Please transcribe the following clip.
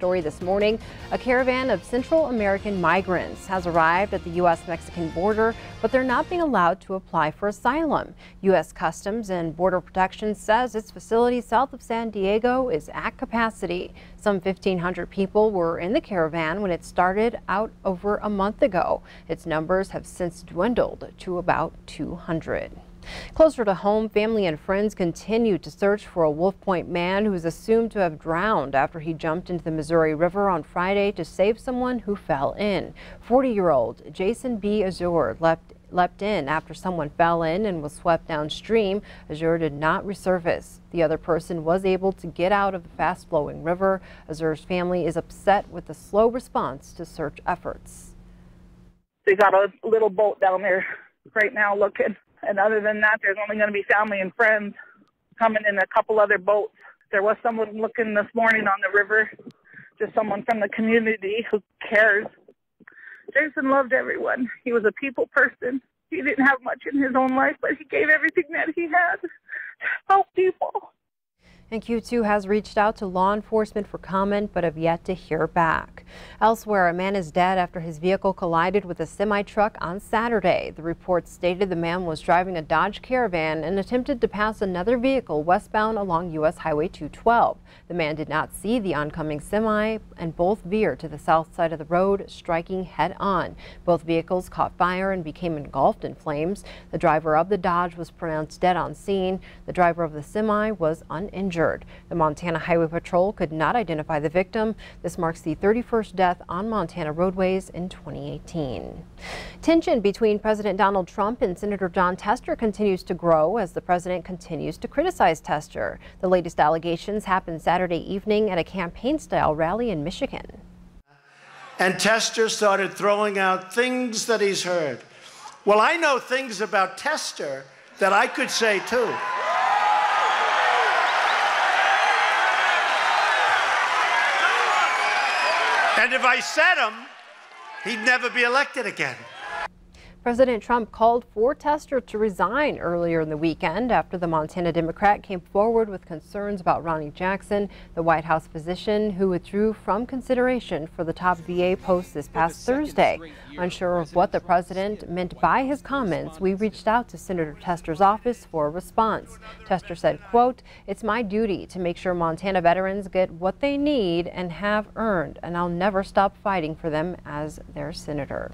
story this morning. A caravan of Central American migrants has arrived at the U.S.-Mexican border, but they're not being allowed to apply for asylum. U.S. Customs and Border Protection says its facility south of San Diego is at capacity. Some 1,500 people were in the caravan when it started out over a month ago. Its numbers have since dwindled to about 200. Closer to home, family and friends continue to search for a Wolf Point man who is assumed to have drowned after he jumped into the Missouri River on Friday to save someone who fell in. 40-year-old Jason B. Azure leapt in after someone fell in and was swept downstream. Azure did not resurface. The other person was able to get out of the fast-flowing river. Azure's family is upset with the slow response to search efforts. They got a little boat down there right now looking. And other than that, there's only going to be family and friends coming in a couple other boats. There was someone looking this morning on the river, just someone from the community who cares. Jason loved everyone. He was a people person. He didn't have much in his own life, but he gave everything that he had to help people. And Q2 has reached out to law enforcement for comment, but have yet to hear back. Elsewhere, a man is dead after his vehicle collided with a semi-truck on Saturday. The report stated the man was driving a Dodge Caravan and attempted to pass another vehicle westbound along U.S. Highway 212. The man did not see the oncoming semi and both veered to the south side of the road, striking head-on. Both vehicles caught fire and became engulfed in flames. The driver of the Dodge was pronounced dead on scene. The driver of the semi was uninjured. The Montana Highway Patrol could not identify the victim. This marks the 31st death on Montana roadways in 2018. Tension between President Donald Trump and Senator Jon Tester continues to grow as the president continues to criticize Tester. The latest allegations happened Saturday evening at a campaign-style rally in Michigan. And Tester started throwing out things that he's heard. Well, I know things about Tester that I could say too. And if I said him, he'd never be elected again. President Trump called for Tester to resign earlier in the weekend after the Montana Democrat came forward with concerns about Ronnie Jackson, the White House physician who withdrew from consideration for the top VA post this past Thursday. Unsure of what the president meant by his comments, we reached out to Senator Tester's office for a response. Tester said, quote, "It's my duty to make sure Montana veterans get what they need and have earned, and I'll never stop fighting for them as their senator."